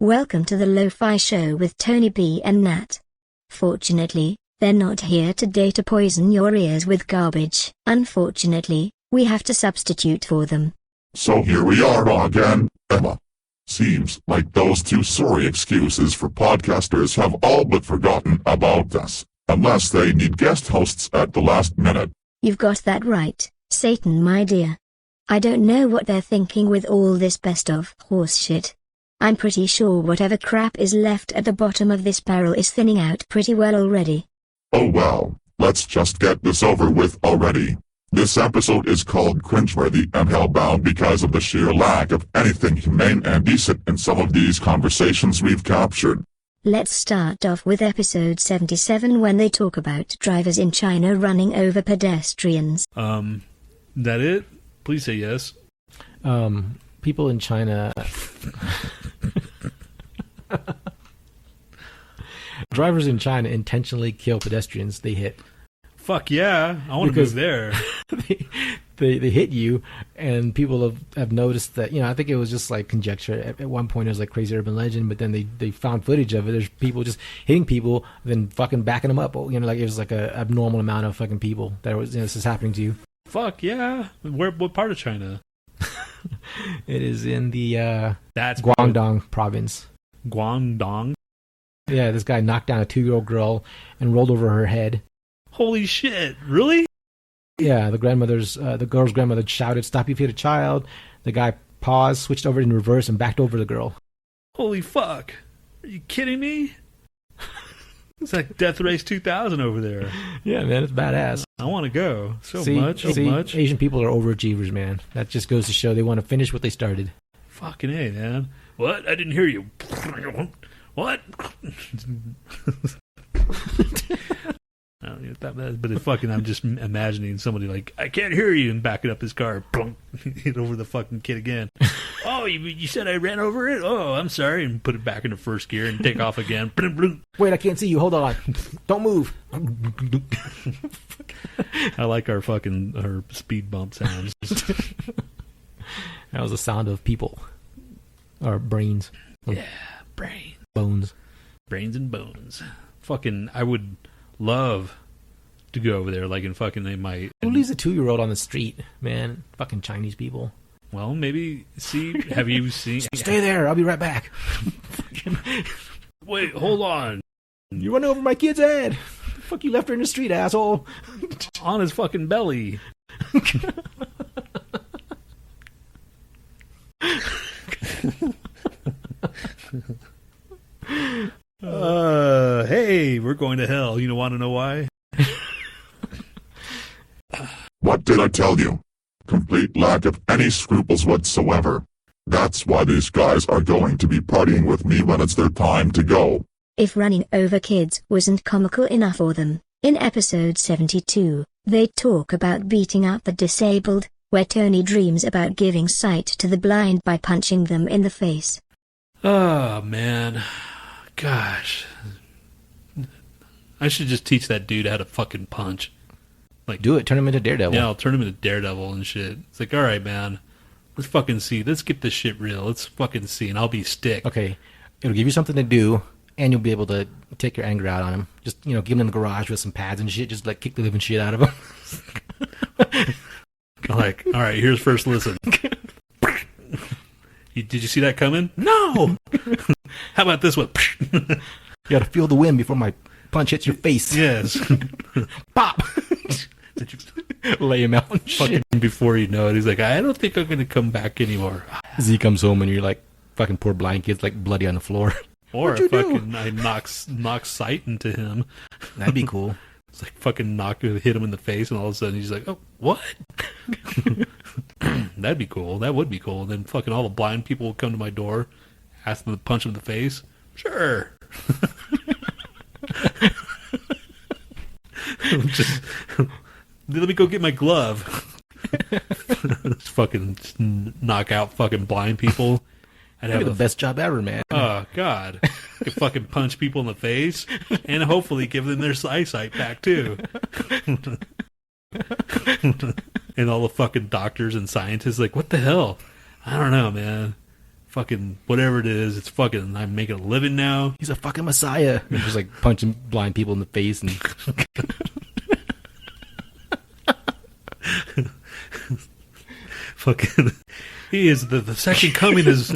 Welcome to the Lo-Fi Show with Tony B and Nat. Fortunately, they're not here today to poison your ears with garbage. Unfortunately, we have to substitute for them. So here we are again, Emma. Seems like those two sorry excuses for podcasters have all but forgotten about us, unless they need guest hosts at the last minute. You've got that right, Satan my dear. I don't know what they're thinking with all this best of horse shit. I'm pretty sure whatever crap is left at the bottom of this barrel is thinning out pretty well already. Oh well, let's just get this over with already. This episode is called Cringeworthy and Hellbound because of the sheer lack of anything humane and decent in some of these conversations we've captured. Let's start off with episode 77 when they talk about drivers in China running over pedestrians. That it? Please say yes. People in China... Drivers in China intentionally kill pedestrians they hit. Fuck yeah, I want to move there. they hit you, and people have noticed that, I think it was just like conjecture. At one point it was like crazy urban legend, but then they found footage of it. There's people just hitting people, then fucking backing them up. Like it was like a abnormal amount of fucking people that was, this is happening to you. Fuck yeah. What part of China? It is in the That's Guangdong province. Guangdong? Yeah, this guy knocked down a 2-year-old girl and rolled over her head. Holy shit, really? Yeah, the girl's grandmother shouted, "Stop, you've hit a child." The guy paused, switched over in reverse, and backed over the girl. Holy fuck. Are you kidding me? It's like Death Race 2000 over there. Yeah, man, it's badass. I want to go. So much. Asian people are overachievers, man. That just goes to show they want to finish what they started. Fucking A, man. What? I didn't hear you. What? I don't know that bad, but it's fucking, I'm just imagining somebody like, I can't hear you, and backing up his car, plunk, hit over the fucking kid again. Oh, you said I ran over it? Oh, I'm sorry, and put it back into first gear and take off again. Wait, I can't see you. Hold on. Don't move. I like our speed bump sounds. That was the sound of people. Or brains. Yeah, brain. Bones. Brains and bones. Fucking, I would love to go over there, like in fucking Who leaves a 2-year-old on the street, man? Fucking Chinese people. Well, maybe, have you seen... Stay there, I'll be right back. Wait, hold on. You run over my kid's head. Fuck, you left her in the street, asshole. On his fucking belly. Hey, we're going to hell. You want to know why? What did I tell you? Complete lack of any scruples whatsoever. That's why these guys are going to be partying with me when it's their time to go. If running over kids wasn't comical enough for them, in episode 72, they talk about beating up the disabled, where Tony dreams about giving sight to the blind by punching them in the face. Oh, man. Gosh. I should just teach that dude how to fucking punch. Like, do it. Turn him into Daredevil. Yeah, I'll turn him into Daredevil and shit. It's like, all right, man. Let's fucking see. Let's get this shit real. Let's fucking see, and I'll be Stick. Okay. It'll give you something to do, and you'll be able to take your anger out on him. Just, give him in the garage with some pads and shit. Just, kick the living shit out of him. Like, all right, here's first listen. Did you see that coming? No! How about this one? You gotta feel the wind before my punch hits your face. Yes. Pop! Lay him out and fucking shit. Before you know it, he's like, I don't think I'm gonna come back anymore. Z comes home and you're like, fucking poor blind kid's like bloody on the floor. Or I knock sight into him. That'd be cool. It's like fucking hit him in the face, and all of a sudden he's like, oh, what? That'd be cool. That would be cool. And then fucking all the blind people will come to my door, ask them to punch him in the face. Sure. Just let me go get my glove. Just fucking knock out fucking blind people. I'd have the best job ever, man. Oh, God. Could fucking punch people in the face and hopefully give them their eyesight back, too. And all the fucking doctors and scientists like, what the hell? I don't know, man. fucking whatever it is, it's fucking, I'm making a living now. He's a fucking messiah. He's just like punching blind people in the face and fucking, he is the second coming is,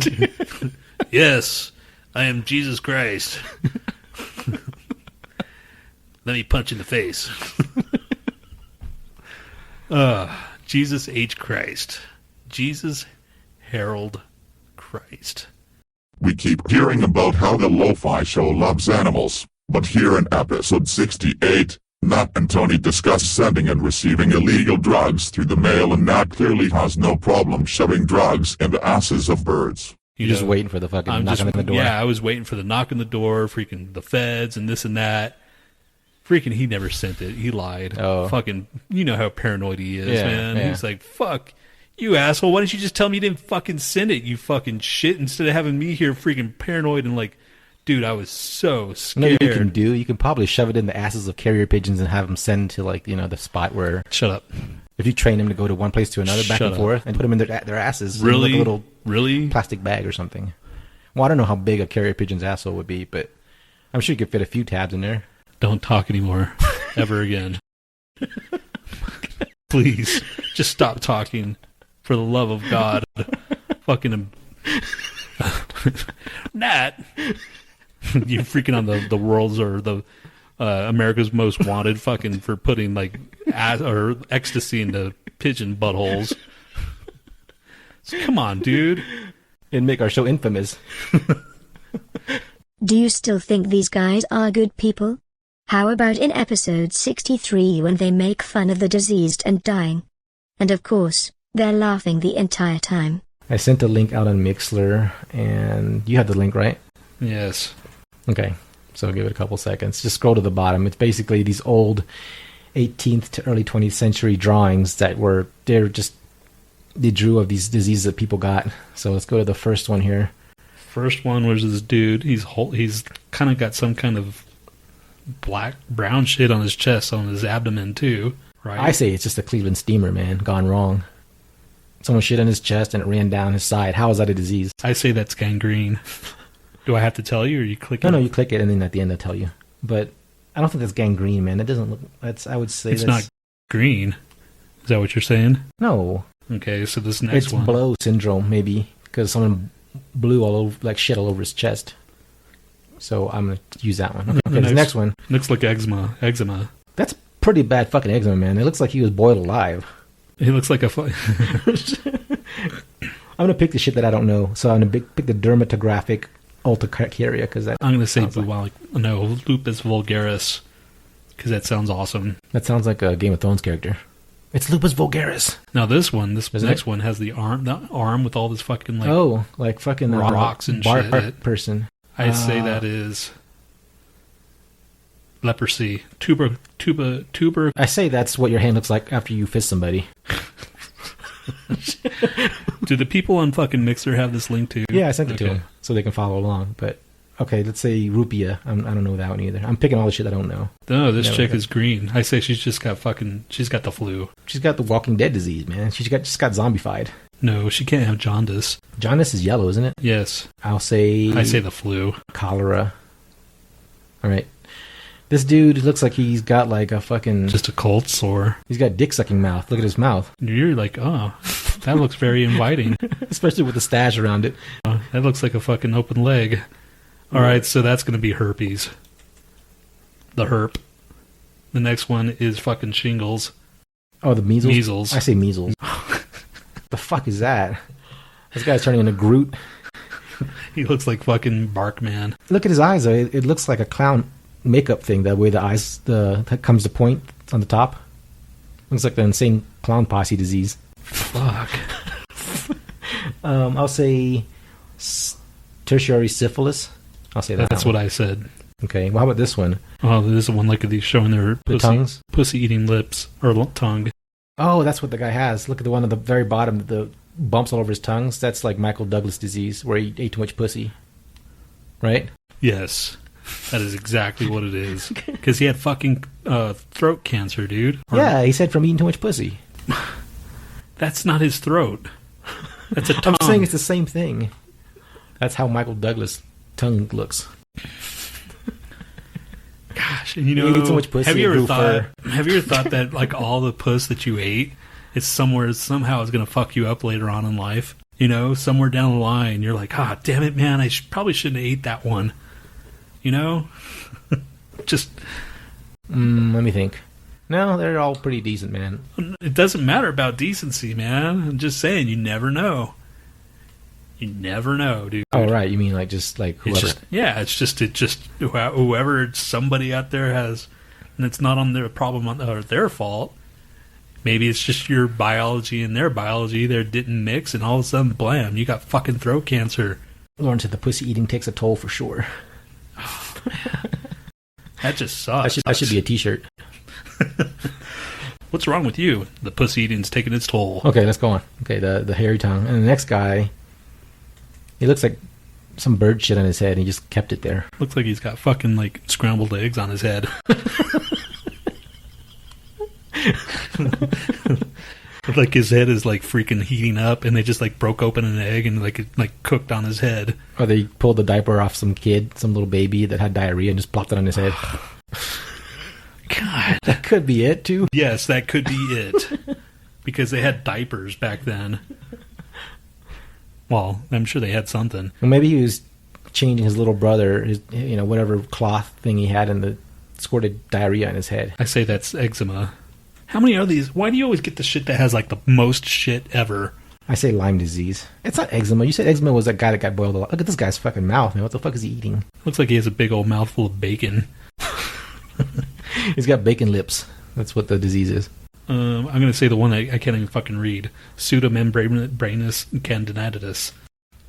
yes, I am Jesus Christ. Let me punch in the face. Jesus H. Christ. Jesus Harold Christ. We keep hearing about how the Lo-Fi Show loves animals, but here in episode 68, Nat and Tony discuss sending and receiving illegal drugs through the mail, and Nat clearly has no problem shoving drugs in the asses of birds. you're just waiting for the fucking knocking on the door. Yeah, I was waiting for the knock on the door, freaking the feds and this and that. Freaking, he never sent it. He lied. Oh. Fucking, you know how paranoid he is, Yeah, man. yeah. He's like, fuck, you asshole. Why didn't you just tell me you didn't fucking send it, you fucking shit, instead of having me here freaking paranoid and like, dude, I was so scared. You know what you can do? You can probably shove it in the asses of carrier pigeons and have them send to, like, you know, the spot where... Shut up. If you train them to go to one place to another, back Shut and up. forth, and put them in their asses, Really? in like a little Really? plastic bag or something. Well, I don't know how big a carrier pigeon's asshole would be, but I'm sure you could fit a few tabs in there. Don't talk anymore. Ever again. Please. Just stop talking. For the love of God. Fucking... Nat! You're freaking on the world's or the America's Most Wanted fucking for putting like or ecstasy into pigeon buttholes. So, come on, dude. It'd make our show infamous. Do you still think these guys are good people? How about in episode 63 when they make fun of the diseased and dying? And of course, they're laughing the entire time. I sent a link out on Mixler, and you have the link, right? Yes. Okay, so give it a couple seconds. Just scroll to the bottom. It's basically these old 18th to early 20th century drawings that they drew of these diseases that people got. So let's go to the first one here. First one was this dude. He's kind of got some kind of brown shit on his chest, on his abdomen too, right? I say it's just a Cleveland steamer, man, gone wrong. Someone shit on his chest and it ran down his side. How is that a disease? I say that's gangrene. Do I have to tell you, or you click it? No, you click it and then at the end they'll tell you. But I don't think that's gangrene, man. It doesn't look... I would say it's that's... not green. Is that what you're saying? No. Okay, so this next one... It's blow syndrome, maybe, because someone blew all over, like shit all over his chest. So I'm going to use that one. Okay, this next one. Looks like eczema. That's pretty bad fucking eczema, man. It looks like he was boiled alive. He looks like a... I'm going to pick the shit that I don't know. So I'm going to pick the dermatographic urticaria, because that... I'm going to say lupus vulgaris, because that sounds awesome. That sounds like a Game of Thrones character. It's lupus vulgaris. Now this next one has the arm with all this fucking like fucking rocks and bar shit. Person. I'd say that is leprosy. Tuber. I say that's what your hand looks like after you fist somebody. Do the people on fucking Mixer have this link too? Yeah, I sent it to them so they can follow along. But okay, let's say rupia. I don't know that one either. I'm picking all the shit I don't know. No, this chick is green. I say she's got the flu. She's got the Walking Dead disease, man. She's just got zombified. No, she can't have jaundice. Jaundice is yellow, isn't it? Yes. I say the flu. Cholera. All right. This dude looks like he's got like a fucking... Just a cold sore. He's got dick-sucking mouth. Look at his mouth. You're like, oh, that looks very inviting. Especially with the stash around it. That looks like a fucking open leg. All right, so that's going to be herpes. The herp. The next one is fucking shingles. Oh, the measles? Measles. I say measles. The fuck is that? This guy's turning into Groot. He looks like fucking Barkman. Look at his eyes, though. It looks like a clown makeup thing, that way the eyes that comes to point on the top. Looks like the insane clown posse disease. Fuck. I'll say tertiary syphilis. I'll say that. That's what I said. Okay, well, how about this one? Oh, this is one like these showing their tongues? Pussy-eating lips, or tongue. Oh, that's what the guy has. Look at the one at the very bottom, the bumps all over his tongues. That's like Michael Douglas disease, where he ate too much pussy. Right? Yes. That is exactly what it is. Because he had fucking throat cancer, dude. Yeah, he said from eating too much pussy. That's not his throat. That's a tongue. I'm saying it's the same thing. That's how Michael Douglas' tongue looks. Gosh, and you know, You eat so much pussy have you and ever grew thought? Have you ever thought that like all the puss that you ate, it's somehow it's going to fuck you up later on in life? You know, somewhere down the line, you're like, ah, damn it, man, I probably shouldn't have ate that one. You know, just let me think. No, they're all pretty decent, man. it doesn't matter about decency, man. I'm just saying, you never know. You never know, dude. Oh, right. You mean like just like whoever? It's just whoever somebody out there has, and it's not on their problem or their fault. Maybe it's just your biology and their biology. They didn't mix, and all of a sudden, blam! You got fucking throat cancer. Lauren said the pussy eating takes a toll for sure. That just sucks. That should be a T-shirt. What's wrong with you? The pussy eating's taking its toll. Okay, let's go on. Okay, the hairy tongue, and the next guy. He looks like some bird shit on his head, and he just kept it there. Looks like he's got fucking, like, scrambled eggs on his head. Like, his head is, like, freaking heating up, and they just, like, broke open an egg, and, like, it, like, cooked on his head. Or they pulled the diaper off some kid, some little baby that had diarrhea, and just plopped it on his head. God. That could be it, too. Yes, that could be it. Because they had diapers back then. Well, I'm sure they had something. Well, maybe he was changing his little brother, his, whatever cloth thing he had, and squirted diarrhea on his head. I say that's eczema. How many are these? Why do you always get the shit that has, like, the most shit ever? I say Lyme disease. It's not eczema. You said eczema was that guy that got boiled alive. Look at this guy's fucking mouth, man. What the fuck is he eating? Looks like he has a big old mouthful of bacon. He's got bacon lips. That's what the disease is. I'm going to say the one I can't even fucking read. Pseudomembranous candidatitis.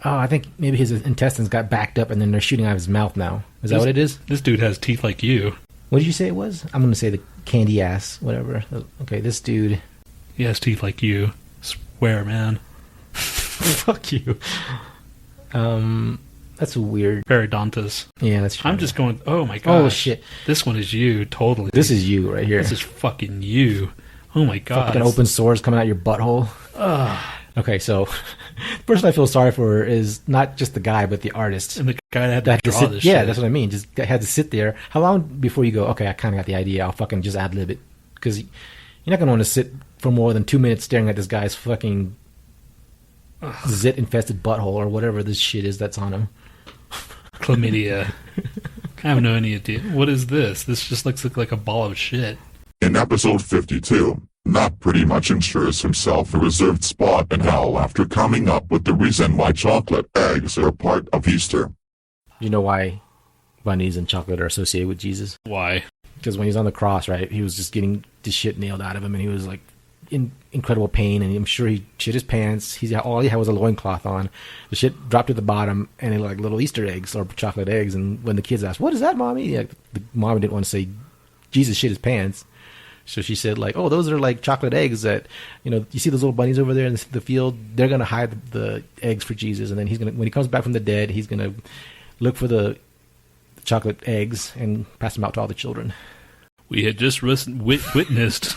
Oh, I think maybe his intestines got backed up and then they're shooting out of his mouth now. Is that what it is? This dude has teeth like you. What did you say it was? I'm going to say the candy ass, whatever. Okay, this dude. He has teeth like you. Swear, man. Fuck you. That's weird. Periodontus. Yeah, that's true. I'm just going, oh my god. Oh, shit. This one is you, totally. This is you right here. This is fucking you. Oh my god. Fucking open sores coming out your butthole. Ugh. Okay, so the person I feel sorry for is not just the guy, but the artist. And the guy that had to draw this yeah, shit. that's what I mean. Just had to sit there. How long before you go, okay, I kind of got the idea. I'll fucking just ad-lib it. Because you're not going to want to sit for more than 2 minutes staring at this guy's fucking zit-infested butthole or whatever this shit is that's on him. Chlamydia. I have no idea. What is this? This just looks like a ball of shit. In episode 52, Matt pretty much ensures himself a reserved spot in hell after coming up with the reason why chocolate eggs are part of Easter. You know why bunnies and chocolate are associated with Jesus? Why? Because when he was on the cross, right, he was just getting the shit nailed out of him, and he was like in incredible pain, and I'm sure he shit his pants. All he had was a loincloth on. The shit dropped to the bottom, and it like little Easter eggs or chocolate eggs. And when the kids asked, "What is that, mommy?" Like, the mommy didn't want to say Jesus shit his pants. So she said, like, oh, those are like chocolate eggs that, you see those little bunnies over there in the field? They're going to hide the eggs for Jesus. And then when he comes back from the dead, he's going to look for the chocolate eggs and pass them out to all the children. We had just witnessed,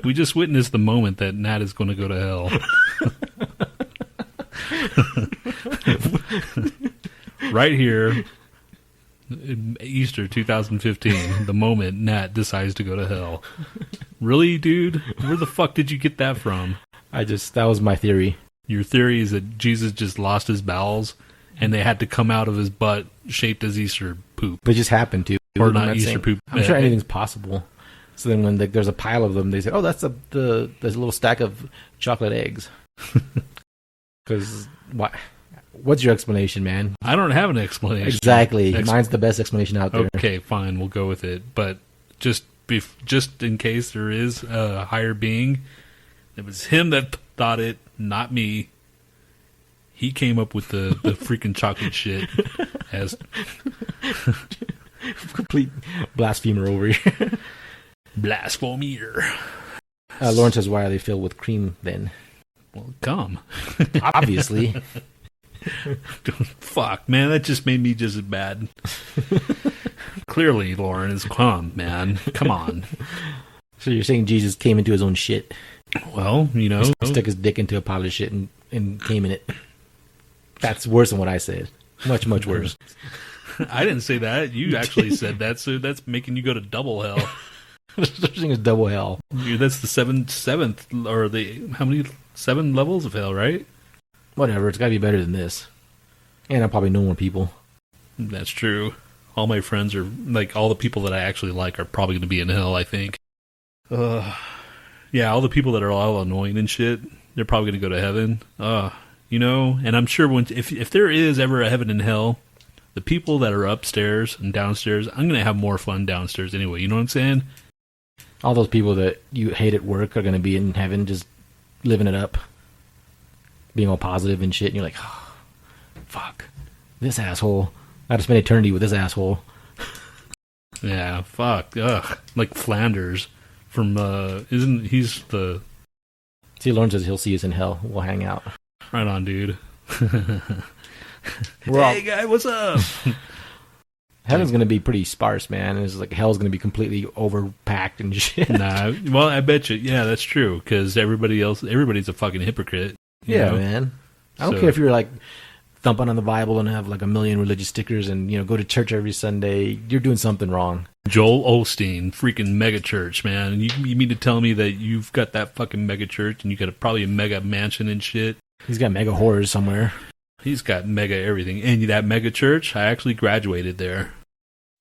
we just witnessed the moment that Nat is going to go to hell. Right here. Easter 2015, the moment Nat decides to go to hell. Really, dude? Where the fuck did you get that from? That was my theory. Your theory is that Jesus just lost his bowels and they had to come out of his butt shaped as Easter poop. But it just happened to. Or not Easter poop. I'm sure anything's possible. So then when there's a pile of them, they say, oh, that's there's a little stack of chocolate eggs. Because why? What's your explanation, man? I don't have an explanation. Exactly. Mine's the best explanation out there. Okay, fine. We'll go with it. But just in case there is a higher being, it was him that thought it, not me. He came up with the freaking chocolate shit. As complete blasphemer over here. Blasphemer. Lauren says, why are they filled with cream then? Well, cum. Obviously. Fuck, man, that just made me just as bad. Clearly, Lauren is cum, man. Come on. So you're saying Jesus came into his own shit? Well, He stuck his dick into a pile of shit and came in it. That's worse than what I said. Much, much worse. I didn't say that. You actually said that, so that's making you go to double hell. Such thing as double hell. Dude, that's the seventh, or how many 7 levels of hell, right? Whatever, it's got to be better than this. And I probably know more people. That's true. All my friends are, like, all the people that I actually like are probably going to be in hell, I think. Yeah, all the people that are all annoying and shit, they're probably going to go to heaven. You know, and I'm sure if there is ever a heaven and hell, the people that are upstairs and downstairs, I'm going to have more fun downstairs anyway. You know what I'm saying? All those people that you hate at work are going to be in heaven just living it up. Being all positive and shit. And you're like, oh, fuck. This asshole. I had to spend eternity with this asshole. Yeah, fuck. Ugh. Like Flanders from, he's the... See, Lauren says he'll see us in hell. We'll hang out. Right on, dude. Hey, guy, what's up? Heaven's going to be pretty sparse, man. It's like hell's going to be completely overpacked and shit. Nah, well, I bet you. Yeah, that's true. Because everybody's a fucking hypocrite. Yeah, man. I don't care if you're like thumping on the Bible and have like a million religious stickers and, you know, go to church every Sunday. You're doing something wrong. Joel Osteen, freaking mega church, man. You mean to tell me that you've got that fucking mega church and you got probably a mega mansion and shit? He's got mega horrors somewhere. He's got mega everything. And that mega church, I actually graduated there.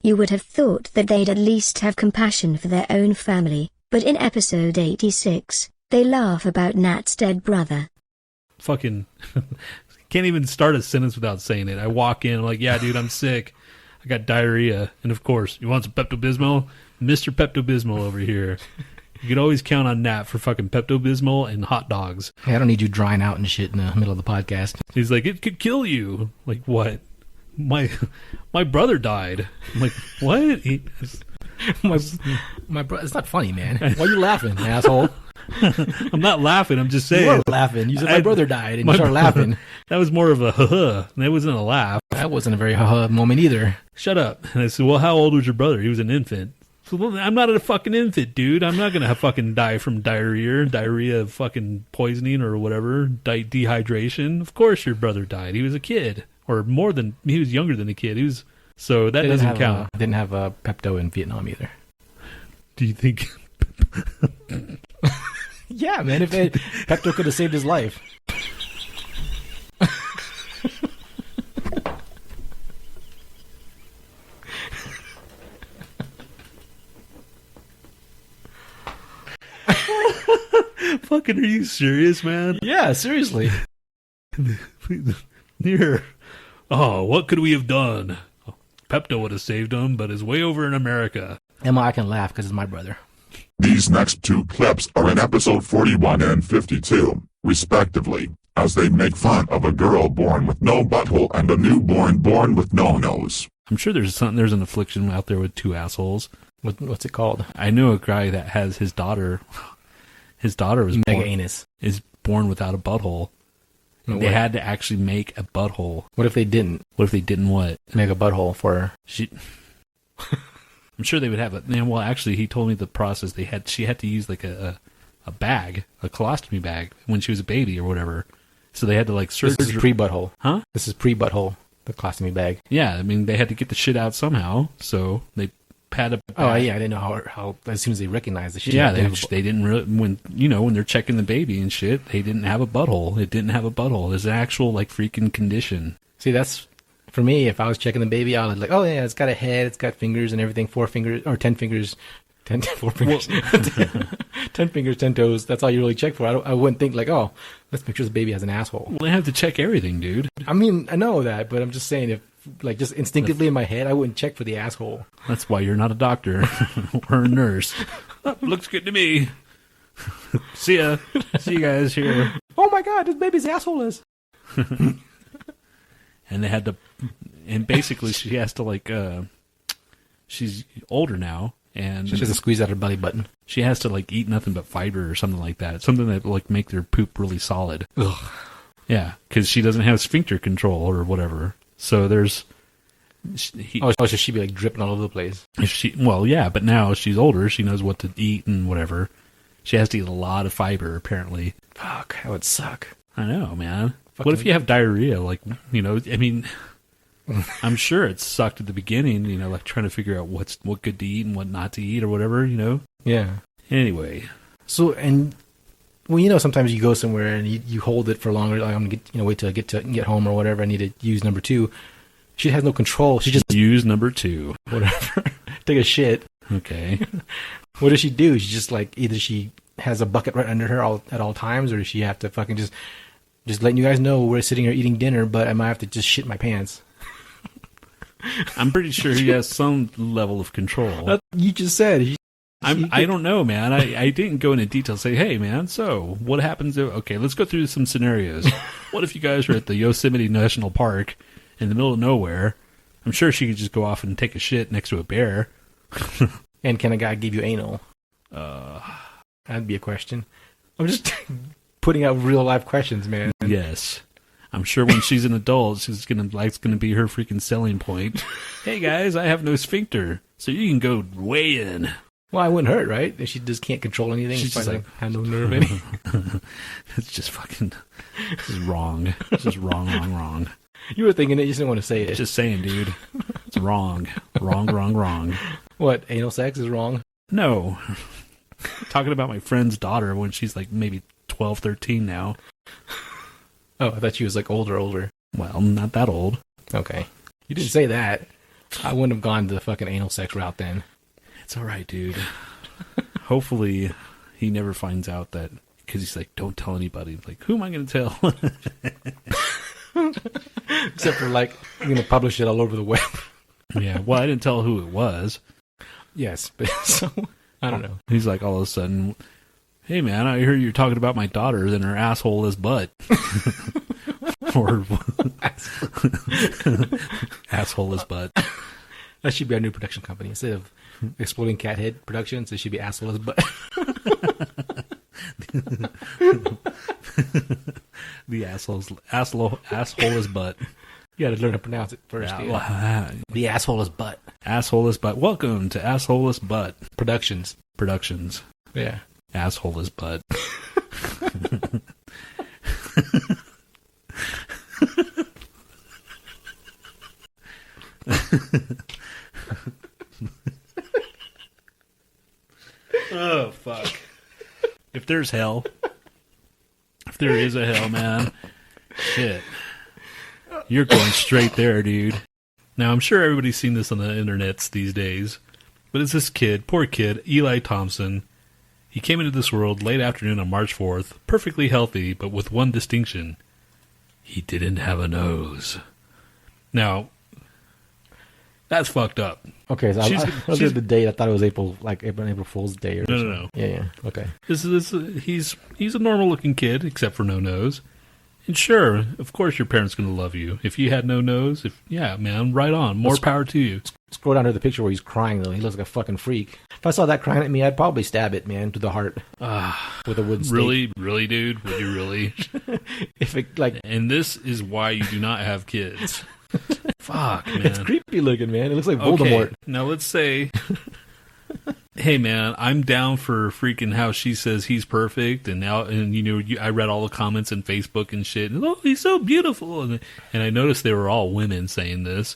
You would have thought that they'd at least have compassion for their own family, but in episode 86, they laugh about Nat's dead brother. Fucking can't even start a sentence without saying it. I walk in, I'm like, yeah, dude, I'm sick. I got diarrhea. And of course, you want some Pepto-Bismol? Mr. Pepto-Bismol over here. You can always count on Nat for fucking Pepto-Bismol and hot dogs. Hey, I don't need you drying out and shit in the middle of the podcast. He's like, it could kill you. Like, what? My brother died. I'm like, what? My brother. It's not funny, man. Why are you laughing, asshole? I'm not laughing. I'm just saying. You were laughing. You said my brother died, and you started laughing. That was more of a ha-ha. That wasn't a laugh. That wasn't a very ha-ha moment either. Shut up. And I said, well, how old was your brother? He was an infant. So, well, I'm not a fucking infant, dude. I'm not going to fucking die from diarrhea, fucking poisoning or whatever, dehydration. Of course your brother died. He was a kid. Or he was younger than a kid. So that doesn't count. Didn't have a Pepto in Vietnam either. Do you think... Yeah, man, Pepto could have saved his life. Fucking, are you serious, man? Yeah, seriously. Here. Oh, what could we have done? Pepto would have saved him, but is way over in America. Emma, I can laugh because it's my brother. These next 2 clips are in episode 41 and 52, respectively, as they make fun of a girl born with no butthole and a newborn born with no nose. I'm sure there's an affliction out there with 2 assholes. What's it called? I know a guy that has his daughter. His daughter was mega anus. Is born without a butthole. They had to actually make a butthole. What if they didn't? What if they didn't what? Make a butthole for her. I'm sure they would have it. Well, actually, he told me the process. She had to use like a bag, a colostomy bag, when she was a baby or whatever. So they had to like search. This is pre-butthole. Huh? This is pre-butthole, the colostomy bag. Yeah, I mean, they had to get the shit out somehow. So they had a bag. Oh, yeah, I didn't know how as soon as they recognized the shit. Yeah, they didn't really, when they're checking the baby and shit, they didn't have a butthole. It didn't have a butthole. There's an actual like freaking condition. See, that's... For me, if I was checking the baby, I would like, oh yeah, it's got a head, it's got fingers and everything, 4 fingers, or 10 fingers, 4 fingers, 10 fingers, 10 toes. That's all you really check for. I wouldn't think like, oh, let's make sure the baby has an asshole. Well, they have to check everything, dude. I mean, I know that, but I'm just saying, if like just instinctively in my head, I wouldn't check for the asshole. That's why you're not a doctor or a nurse. Oh, looks good to me. See ya. See you guys here. Oh my God, this baby's asshole is. And they had to, and basically she has to like, she's older now, and she has to squeeze out her belly button. She has to like eat nothing but fiber or something like that, something that like make their poop really solid. Ugh. Yeah, because she doesn't have sphincter control or whatever. So there's, so she'd be like dripping all over the place. Well, yeah, but now she's older, she knows what to eat and whatever. She has to eat a lot of fiber apparently. Fuck, that would suck. I know, man. What if you have diarrhea? Like, I mean, I'm sure it sucked at the beginning, like trying to figure out what good to eat and what not to eat or whatever, Yeah. Anyway. So, and well, sometimes you go somewhere and you hold it for longer. Like, I'm gonna get, wait till I get home or whatever. I need to use number 2. She has no control. She just use number 2. Whatever. Take a shit. Okay. What does she do? She just like either she has a bucket right under her at all times, or does she have to fucking just letting you guys know we're sitting here eating dinner, but I might have to just shit my pants. I'm pretty sure he has some level of control. You just said. I don't know, man. I didn't go into detail. Say, hey, man, so what happens if... Okay, let's go through some scenarios. What if you guys are at the Yosemite National Park in the middle of nowhere? I'm sure she could just go off and take a shit next to a bear. And can a guy give you anal? That'd be a question. I'm just putting out real-life questions, man. Yes. I'm sure when she's an adult, it's gonna be her freaking selling point. Hey, guys, I have no sphincter, so you can go way in. Well, I wouldn't hurt, right? If she just can't control anything. She's just like, have no nerve any. It's just fucking... This is wrong. This is wrong. You were thinking it, you just didn't want to say it. Just saying, dude. It's wrong. Wrong. What, anal sex is wrong? No. Talking about my friend's daughter when she's like maybe 12, 13 now. Oh, I thought she was like older. Well, not that old. Okay. You didn't say that. I wouldn't have gone the fucking anal sex route then. It's all right, dude. Hopefully he never finds out that, because he's like, don't tell anybody. Like, who am I going to tell? Except for like, you're going to publish it all over the web. Yeah, well, I didn't tell who it was. Yes, but so, I don't know. He's like, all of a sudden, hey man, I hear you're talking about my daughter and her asshole is butt. Or asshole is butt. That should be our new production company. Instead of Exploding Cathead Productions, it should be Asshole is Butt. The asshole is butt. You gotta learn to pronounce it first. Yeah, yeah. The asshole is butt. Asshole is butt. Welcome to Asshole is Butt Productions. Yeah. Asshole is butt. Oh, fuck. If there's hell, if there is a hell, man, shit. You're going straight there, dude. Now, I'm sure everybody's seen this on the internets these days, but it's this kid, poor kid, Eli Thompson. He came into this world late afternoon on March 4th, perfectly healthy, but with one distinction. He didn't have a nose. Now, that's fucked up. Okay, so I looked at the date. I thought it was April Fool's Day or something. No. Yeah. Okay. He's a normal-looking kid, except for no nose. And sure, of course your parents going to love you. If you had no nose, yeah, man, right on. More power to you. Scroll down to the picture where he's crying, though. He looks like a fucking freak. If I saw that crying at me, I'd probably stab it, man, to the heart. With a wooden stake. Really, dude? Would you really? If it, like... And this is why you do not have kids. Fuck, man. It's creepy looking, man. It looks like Voldemort. Okay, now let's say... Hey man, I'm down for freaking how she says he's perfect, and now, and I read all the comments in Facebook and shit. And, oh, he's so beautiful, and I noticed they were all women saying this.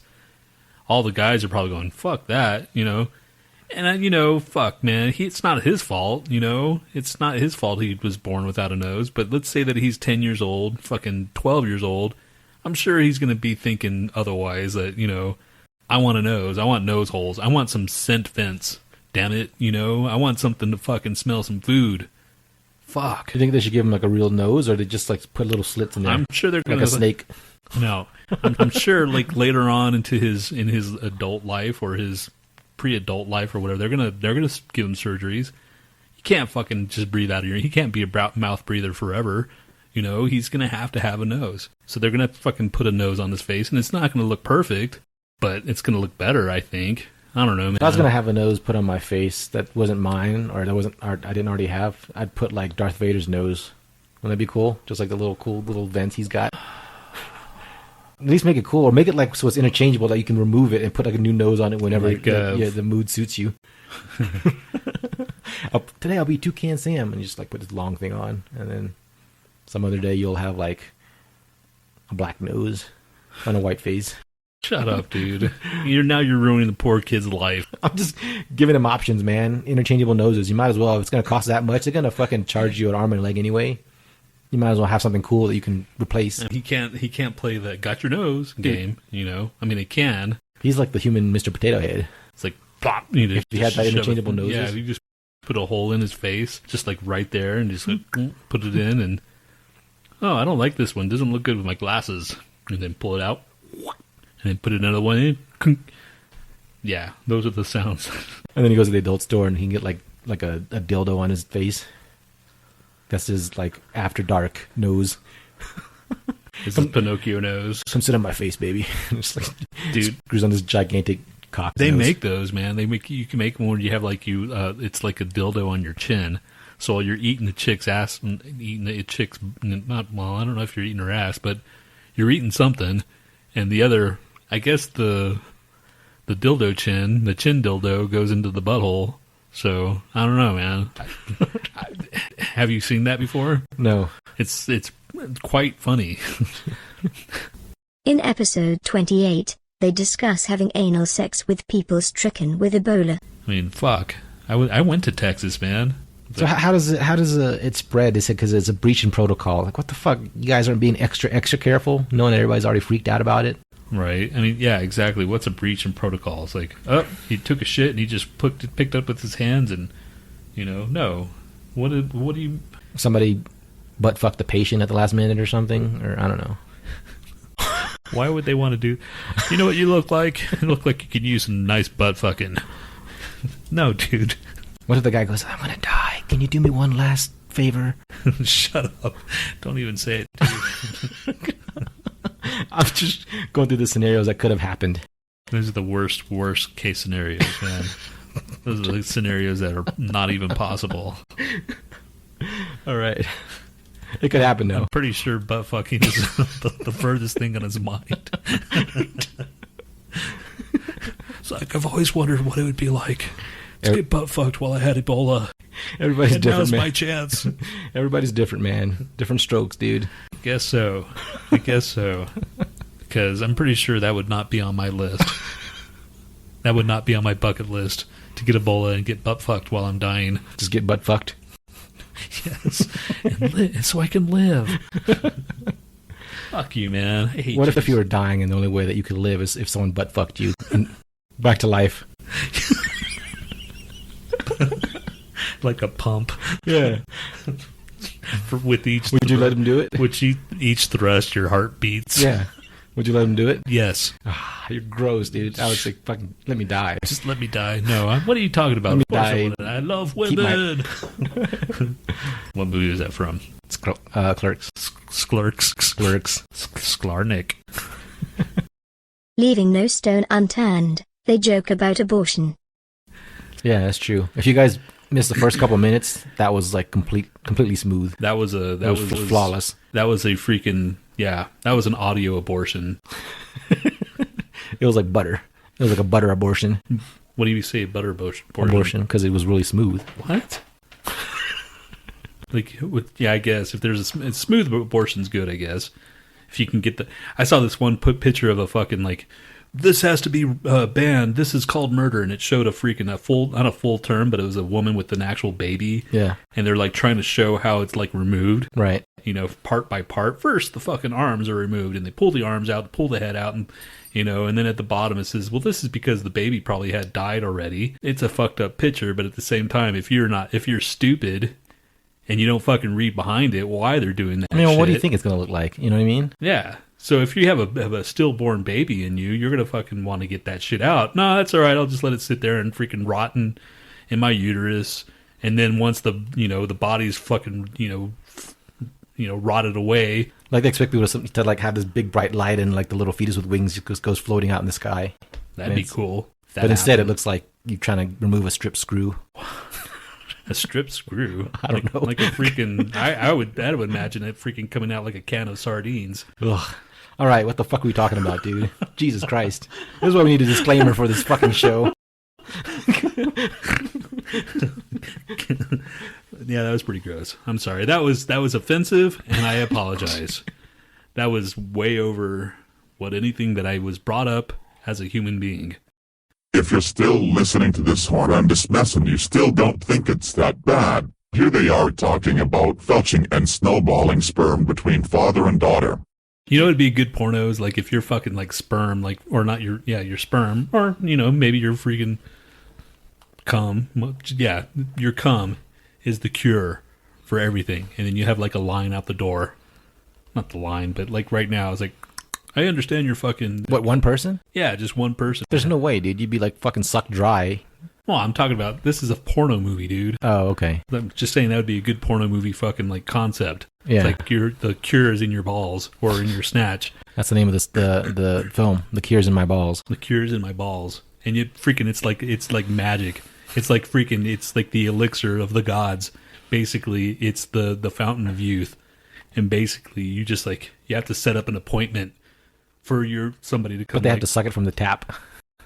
All the guys are probably going, "Fuck that," And fuck man, it's not his fault, It's not his fault he was born without a nose. But let's say that he's 10 years old, fucking 12 years old. I'm sure he's gonna be thinking otherwise. That I want a nose, I want nose holes, I want some scent vents. Damn it, I want something to fucking smell some food. Fuck. You think they should give him like a real nose, or they just like put little slits in there? I'm sure they're like a snake. No, I'm sure like later on in his adult life or his pre-adult life or whatever, they're gonna give him surgeries. You can't fucking just breathe out of your. He can't be a mouth breather forever. He's gonna have to have a nose. So they're gonna fucking put a nose on his face, and it's not gonna look perfect, but it's gonna look better, I think. I don't know, man. If I was gonna have a nose put on my face that wasn't mine, or I didn't already have, I'd put like Darth Vader's nose. Wouldn't that be cool? Just like the little cool little vents he's got. At least make it cool, or make it like so it's interchangeable that you can remove it and put like a new nose on it whenever the mood suits you. Today I'll be Toucan Sam, and you just like put this long thing on, and then some other day you'll have like a black nose on a white face. Shut up, dude. You're ruining the poor kid's life. I'm just giving him options, man. Interchangeable noses. You might as well. If it's going to cost that much, they're going to fucking charge you an arm and a leg anyway. You might as well have something cool that you can replace. He can't play the got your nose game, you know. I mean, he can. He's like the human Mr. Potato Head. It's like, plop. You know, if he had that interchangeable noses. Yeah, you just put a hole in his face, just like right there, and just like, put it in, and oh, I don't like this one. Doesn't look good with my glasses. And then pull it out, and then put another one in. Yeah, those are the sounds. And then he goes to the adult store, and he can get like a dildo on his face. That's his like after dark nose. This is Pinocchio nose. Come sit on my face, baby. Just like, dude, screws on this gigantic cock. They make those, man. You can make them when you have like it's like a dildo on your chin. So while you're eating the chick's ass, and eating the chick's not well. I don't know if you're eating her ass, but you're eating something, and the other, I guess the dildo chin, the chin dildo goes into the butthole. So I don't know, man. Have you seen that before? No. It's quite funny. In episode 28, they discuss having anal sex with people stricken with Ebola. I mean, fuck. I went to Texas, man. So how does it spread? They said because it's a breach in protocol. Like, what the fuck? You guys aren't being extra careful, knowing that everybody's already freaked out about it. Right. I mean, yeah, exactly. What's a breach in protocol? It's like, oh, he took a shit and he just picked up with his hands and, no. What do you... Somebody butt fucked the patient at the last minute or something? Or I don't know. Why would they want to do... You know what you look like? You look like you could use some nice butt fucking... No, dude. What if the guy goes, I'm going to die. Can you do me one last favor? Shut up. Don't even say it, dude. I'm just going through the scenarios that could have happened. Those are the worst case scenarios, man. Those are the scenarios that are not even possible. All right. It could happen, though. I'm pretty sure butt fucking is the furthest thing on his mind. It's like, I've always wondered what it would be like to get butt fucked while I had Ebola. Everybody's and different, now's man. My chance. Everybody's different, man. Different strokes, dude. I guess so. Because I'm pretty sure that would not be on my list. That would not be on my bucket list, to get Ebola and get butt fucked while I'm dying. Just get butt fucked? Yes. And so I can live. Fuck you, man. I hate what if you were dying and the only way that you could live is if someone butt fucked you? And back to life. Like a pump. Yeah. With each... Would you let him do it? With each thrust, your heart beats. Yeah. Would you let him do it? Yes. You're gross, dude. I would say, fucking, let me die. Just let me die. No, what are you talking about? Let me die. I love women. What movie is that from? Clerks. Sklurks. Sklarnik. Leaving no stone unturned, they joke about abortion. Yeah, that's true. If you guys missed the first couple minutes, that was like completely smooth. That was flawless. That was a freaking... Yeah, that was an audio abortion. It was like butter. It was like a butter abortion. What do you say, butter abortion? Abortion, because it was really smooth. What? I guess if there's a smooth abortion's good, I guess. If you can get I saw this one picture of a fucking like, this has to be banned. This is called murder, and it showed not a full term, but it was a woman with an actual baby. Yeah, and they're like trying to show how it's like removed, right? Part by part. First, the fucking arms are removed, and they pull the arms out, pull the head out, and and then at the bottom it says, well, this is because the baby probably had died already. It's a fucked up picture, but at the same time, if you're stupid and you don't fucking read behind it, why they're doing that? What do you think it's gonna look like? You know what I mean? Yeah. So if you have a stillborn baby in you, you're gonna fucking want to get that shit out. No, that's all right. I'll just let it sit there and freaking rot in my uterus, and then once the body's fucking rotted away. Like they expect people to like have this big bright light and like the little fetus with wings just goes floating out in the sky. That'd be cool. But instead it looks like you're trying to remove a strip screw. A strip screw? I don't know. Like a freaking... I would imagine it freaking coming out like a can of sardines. Ugh. All right, what the fuck are we talking about, dude? Jesus Christ. This is why we need a disclaimer for this fucking show. Yeah, that was pretty gross. I'm sorry. That was offensive, and I apologize. that was way over what anything that I was brought up as a human being. If you're still listening to this horrendous mess and you still don't think it's that bad, here they are talking about felching and snowballing sperm between father and daughter. You know, it'd be good pornos, like if you're fucking like sperm, like, or not your sperm, or, you know, maybe your freaking cum. Yeah, your cum is the cure for everything. And then you have like a line out the door. Not the line, but like right now, it's like, I understand you're fucking... What, one person? Yeah, just one person. There's no way, dude. You'd be like fucking sucked dry. Well, I'm talking about, this is a porno movie, dude. Oh, okay. I'm just saying that would be a good porno movie fucking like concept. Yeah. It's like the cure is in your balls or in your snatch. That's the name of the film. The Cure's in My Balls. The cure's in my balls. And you freaking, it's like magic. It's like freaking, it's like the elixir of the gods. Basically, it's the fountain of youth. And basically, you just like, you have to set up an appointment for somebody to come. But they have to suck it from the tap.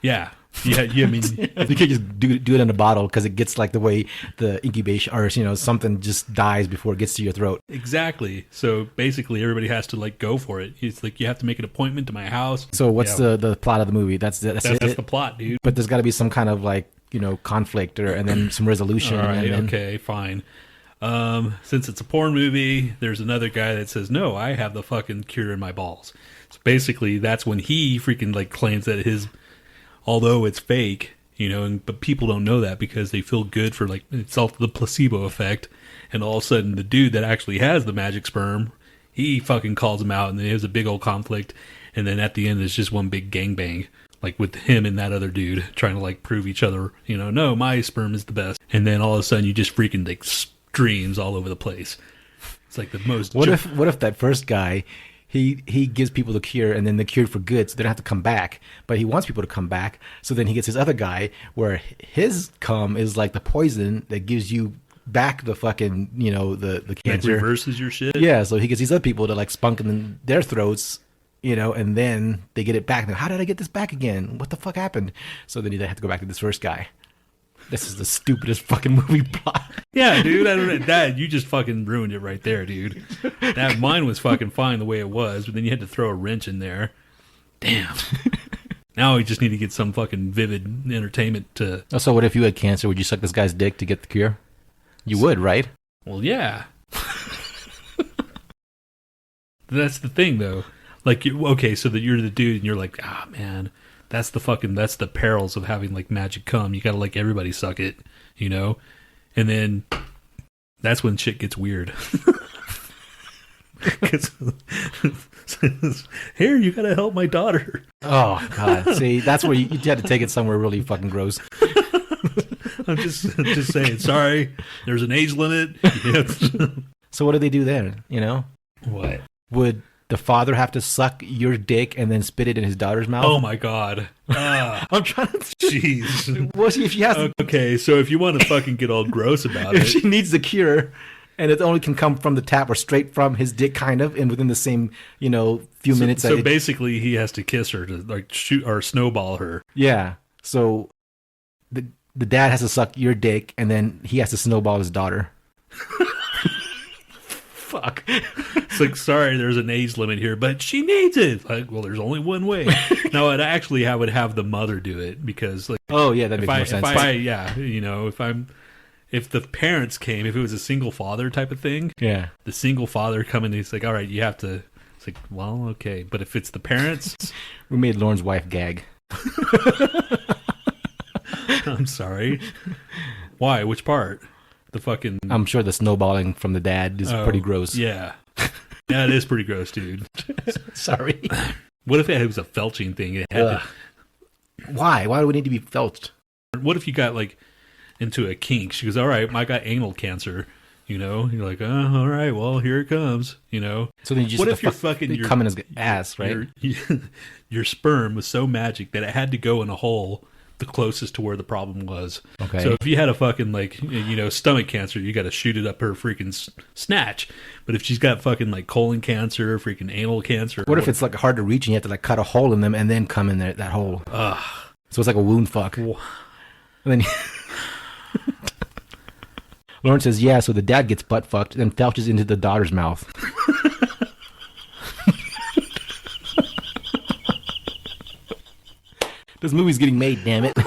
Yeah. Yeah, I mean, you can't just do it in a bottle because it gets like the way the incubation or, you know, something just dies before it gets to your throat. Exactly. So basically, everybody has to like go for it. It's like you have to make an appointment to my house. So what's the plot of the movie? That's the plot, dude. But there's got to be some kind of like, you know, conflict and then some resolution. All right. And then... Okay. Fine. Since it's a porn movie, there's another guy that says, "No, I have the fucking cure in my balls." So basically, that's when he freaking like claims that although it's fake, you know, but people don't know that because they feel good for like, it's all the placebo effect. And all of a sudden the dude that actually has the magic sperm, he fucking calls him out and then there's a big old conflict. And then at the end, it's just one big gangbang, like with him and that other dude trying to like prove each other, you know, no, my sperm is the best. And then all of a sudden you just freaking like streams all over the place. It's like the most. What if that first guy, He gives people the cure, and then the cure for good, so they don't have to come back. But he wants people to come back, so then he gets his other guy, where his cum is like the poison that gives you back the fucking, you know, the cancer. It reverses your shit? Yeah, so he gets these other people to like spunk in their throats, you know, and then they get it back. And how did I get this back again? What the fuck happened? So then they have to go back to this first guy. This is the stupidest fucking movie plot. Yeah, dude, I don't know. That, you just fucking ruined it right there, dude. That mine was fucking fine the way it was, but then you had to throw a wrench in there. Damn. Now we just need to get some fucking vivid entertainment to... So what if you had cancer? Would you suck this guy's dick to get the cure? You would, right? Well, yeah. That's the thing, though. Like, okay, so that you're the dude, and you're like, ah, man... That's the perils of having like magic cum. You gotta like everybody suck it, you know? And then that's when shit gets weird. Here, you gotta help my daughter. Oh, God. See, that's where you had to take it somewhere really fucking gross. I'm just saying, sorry, there's an age limit. So what do they do then, you know? What? Would the father have to suck your dick and then spit it in his daughter's mouth? Oh my God. I'm trying to... Jeez. Well, see, if she has... Okay, so if you want to fucking get all gross about if it... she needs the cure, and it only can come from the tap or straight from his dick, kind of, and within the same, you know, few minutes... So basically, he has to kiss her to, like, shoot or snowball her. Yeah. So the dad has to suck your dick, and then he has to snowball his daughter. Fuck. It's like, sorry, there's an age limit here, but she needs it. Like, well, there's only one way. No, I would have the mother do it because, like, oh yeah, that makes more sense. If the parents came, if it was a single father type of thing, yeah, the single father coming, he's like, all right, you have to. It's like, well, okay, but if it's the parents, we made Lauren's wife gag. I'm sorry. Why? Which part? The fucking... I'm sure the snowballing from the dad is pretty gross. Yeah. Yeah, it is pretty gross, dude. Sorry. What if it was a felching thing? It had to... Why? Why do we need to be felched? What if you got, like, into a kink? She goes, all right, I got anal cancer. You know? You're like, oh, all right, well, here it comes. You know? So then you just... What if you're fucking... You come in his ass, right? Your sperm was so magic that it had to go in a hole the closest to where the problem was. Okay. So if you had a fucking, like, you know, stomach cancer, you got to shoot it up her freaking snatch. But if she's got fucking, like, colon cancer, freaking anal cancer... What if it's, like, hard to reach and you have to, like, cut a hole in them and then come in there, that hole? Ugh. So it's like a wound fuck. And then... Lauren says, yeah, so the dad gets butt fucked, then felches into the daughter's mouth. This movie's getting made, damn it.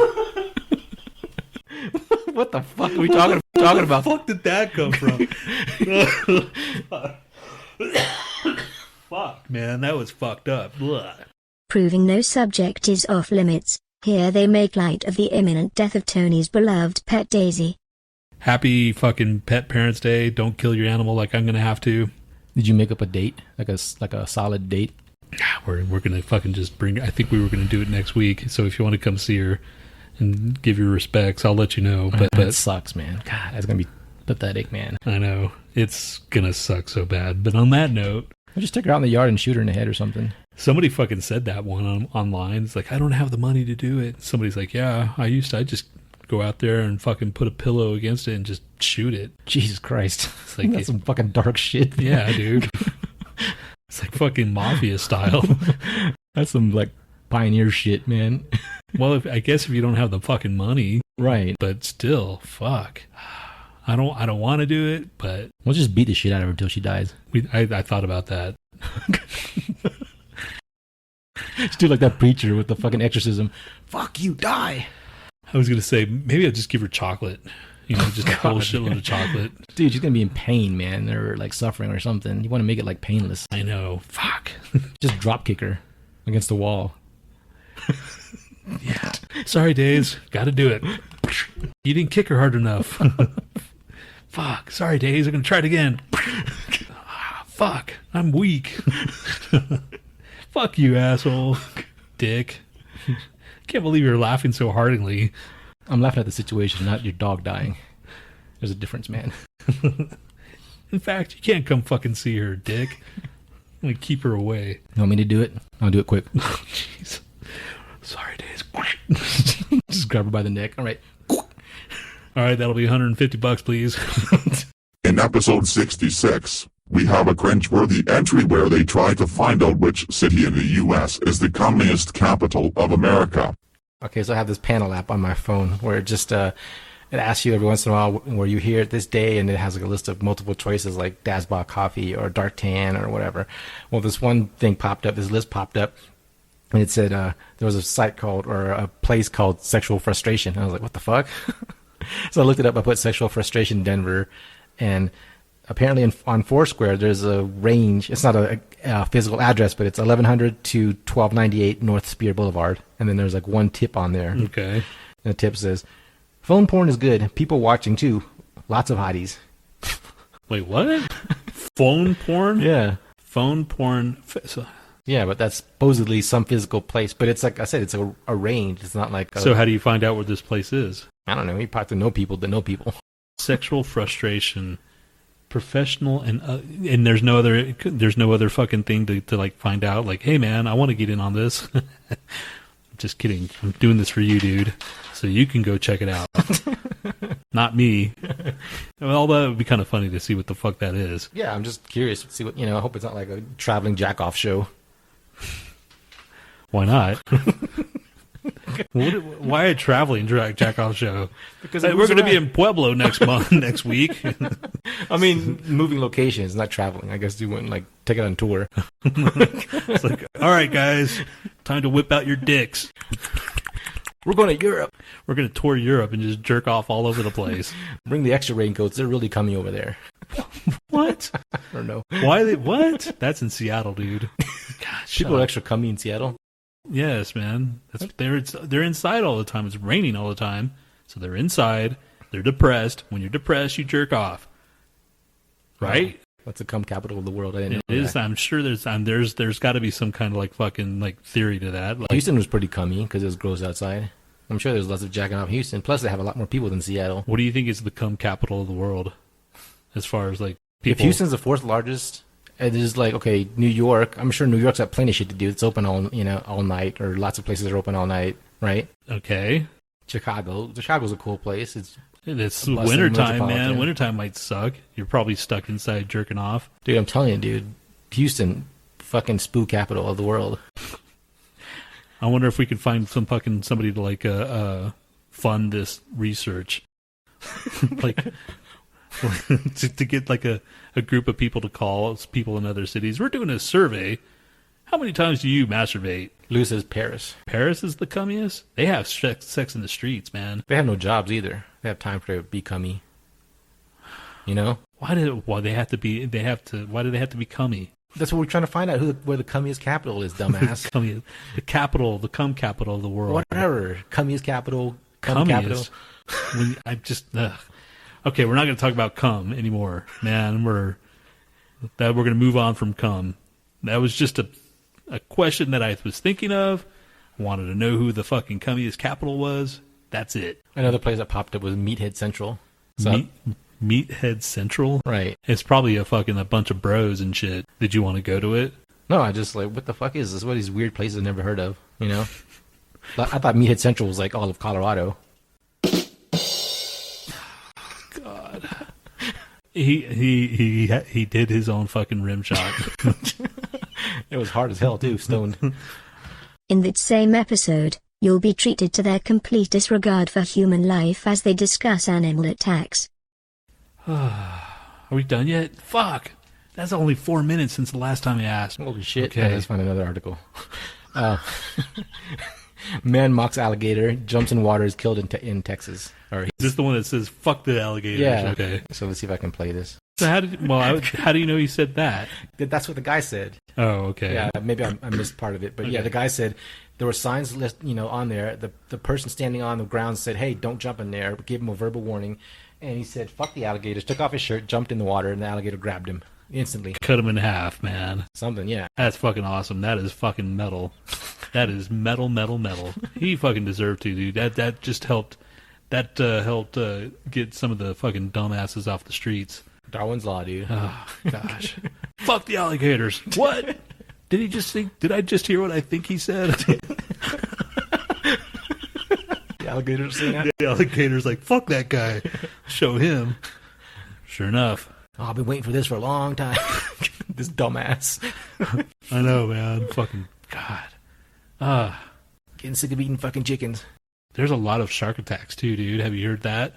What the fuck are we talking about? Where the fuck did that come from? Fuck, man, that was fucked up. Blah. Proving no subject is off limits, here they make light of the imminent death of Tony's beloved pet Daisy. Happy fucking Pet Parents Day. Don't kill your animal like I'm gonna have to. Did you make up a date? Like a solid date? We're gonna fucking just bring. I think we were gonna do it next week. So if you want to come see her and give your respects, I'll let you know. But it sucks, man. God, that's gonna be pathetic, man. I know it's gonna suck so bad. But on that note, I'll just take her out in the yard and shoot her in the head or something. Somebody fucking said that one online. It's like, I don't have the money to do it. Somebody's like, yeah, I just go out there and fucking put a pillow against it and just shoot it. Jesus Christ. It's like that's some fucking dark shit. Yeah, dude. It's like fucking mafia style. That's some like pioneer shit, man. Well, I guess if you don't have the fucking money. Right. But still, fuck. I don't want to do it, but we'll just beat the shit out of her until she dies. I thought about that. Just do like that preacher with the fucking exorcism. Fuck you, die. I was gonna say maybe I'll just give her chocolate. You know, just a whole shitload of chocolate. Dude, she's gonna be in pain, man, or like suffering or something. You want to make it like painless. I know. Fuck. Just drop kick her against the wall. Yeah. Sorry, Days. Got to do it. You didn't kick her hard enough. Fuck. Sorry, Days. I'm gonna try it again. Fuck. I'm weak. Fuck you, asshole. Dick. Can't believe you're laughing so heartily. I'm laughing at the situation, not your dog dying. There's a difference, man. In fact, you can't come fucking see her, dick. I'm gonna keep her away. You want me to do it? I'll do it quick. Oh, jeez. Sorry, Days. Just grab her by the neck. All right. All right, that'll be $150, please. In episode 66, we have a cringeworthy entry where they try to find out which city in the U.S. is the communist capital of America. Okay, so I have this panel app on my phone where it just it asks you every once in a while where you hear it this day, and it has like a list of multiple choices like Dasbach coffee or dark tan or whatever. Well, this one thing popped up, this list popped up, and it said there was a site called, or a place called Sexual Frustration. And I was like, what the fuck? So I looked it up. I put Sexual Frustration Denver, and apparently on Foursquare there's a range. It's not a physical address, but it's 1100 to 1298 North Spear Boulevard. And then there's like one tip on there. Okay. And the tip says, phone porn is good. People watching too. Lots of hotties. Wait, what? Phone porn? Yeah. Phone porn. Yeah, but that's supposedly some physical place. But it's like I said, it's a range. It's not like So how do you find out where this place is? I don't know. You probably have to know people that know people. Sexual frustration. Professional and there's no other fucking thing to like find out, like, hey man, I want to get in on this. Just kidding. I'm doing this for you, dude, so you can go check it out. Not me. Although it would be kind of funny to see what the fuck that is. Yeah, I'm just curious to see what, I hope it's not like a traveling jack-off show. Why not? Why a traveling jack-off show? Because we're going to be in Pueblo next week. I mean, moving locations, not traveling. I guess you wouldn't like take it on tour. It's like, all right, guys, time to whip out your dicks. We're going to Europe. We're going to tour Europe and just jerk off all over the place. Bring the extra raincoats. They're really coming over there. What? I don't know. Why? What? That's in Seattle, dude. Gosh, people are extra coming in Seattle. Yes, man. They're inside all the time. It's raining all the time, so they're inside. They're depressed. When you're depressed, you jerk off. Right? That's the cum capital of the world. I didn't know it is. that. I'm sure there's got to be some kind of like fucking like theory to that. Like, Houston was pretty cummy because it was gross outside. I'm sure there's lots of jacking off in Houston. Plus, they have a lot more people than Seattle. What do you think is the cum capital of the world, as far as like people? If Houston's the fourth largest, it is like, okay, New York. I'm sure New York's got plenty of shit to do. It's open all night, or lots of places are open all night, right? Okay. Chicago's a cool place. It's wintertime, man. Wintertime might suck. You're probably stuck inside jerking off. Dude, I'm telling you, dude. Houston, fucking spook capital of the world. I wonder if we could find somebody to like fund this research, like to get like a group of people to call people in other cities. We're doing a survey, How many times do you masturbate? Lou says Paris. Paris is the cummiest? They have sex in the streets, man. They have no jobs either. They have time for to be cummy. You know? Why do they have to be cummy? That's what we're trying to find out, where the cummiest capital is, dumbass. The capital of the world. Whatever. Cummiest capital, cum capital. Okay, we're not going to talk about cum anymore, man. We're going to move on from cum. That was just a question that I was thinking of. I wanted to know who the fucking cummiest capital was. That's it. Another place that popped up was Meathead Central. So, Meathead Central? Right. It's probably a bunch of bros and shit. Did you want to go to it? No, I just like, what the fuck is this? What are these weird places I've never heard of, you know? I thought Meathead Central was like all of Colorado. God. He did his own fucking rim shot. It was hard as hell too, stoned. In that same episode, you'll be treated to their complete disregard for human life as they discuss animal attacks. Are we done yet? Fuck. That's only 4 minutes since the last time I asked. Holy shit. Okay. Yeah, let's find another article. Man mocks alligator, jumps in water, is killed in Texas. Is this the one that says, fuck the alligators? Yeah. Okay. So let's see if I can play this. So how do you know he said that? That's what the guy said. Oh, okay. Yeah, maybe I missed part of it. But yeah, the guy said there were signs on there. The person standing on the ground said, hey, don't jump in there. Gave him a verbal warning. And he said, fuck the alligators, took off his shirt, jumped in the water, and the alligator grabbed him instantly. Cut him in half, man. Something, yeah. That's fucking awesome. That is fucking metal. That is metal. He fucking deserved to, dude. That just helped. That helped get some of the fucking dumbasses off the streets. Darwin's Law, dude. Oh, gosh. Fuck the alligators. What? Did I just hear what I think he said? The alligator's saying that? The alligator's like, fuck that guy. Show him. Sure enough. Oh, I've been waiting for this for a long time. This dumbass. I know, man. Fucking God. Getting sick of eating fucking chickens. There's a lot of shark attacks too, dude. Have you heard that?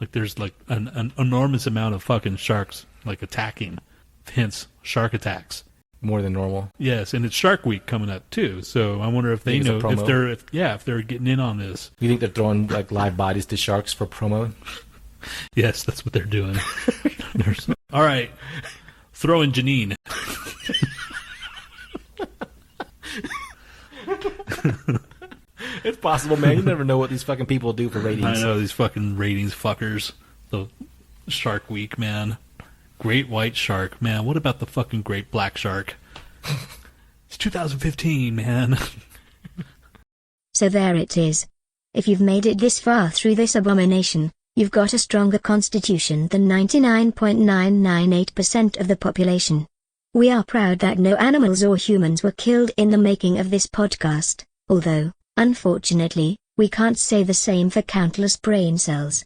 Like, there's like an enormous amount of fucking sharks like attacking. Hence, shark attacks. More than normal. Yes, and it's Shark Week coming up too. So I wonder if they know if they're getting in on this. You think they're throwing like live bodies to sharks for promo? Yes, that's what they're doing. All right, throw in Janine. It's possible, man. You never know what these fucking people do for ratings. I know, these fucking ratings fuckers. The Shark Week, man. Great white shark, man. What about the fucking great black shark? It's 2015, man. So there it is. If you've made it this far through this abomination, you've got a stronger constitution than 99.998% of the population. We are proud that no animals or humans were killed in the making of this podcast, although, unfortunately, we can't say the same for countless brain cells.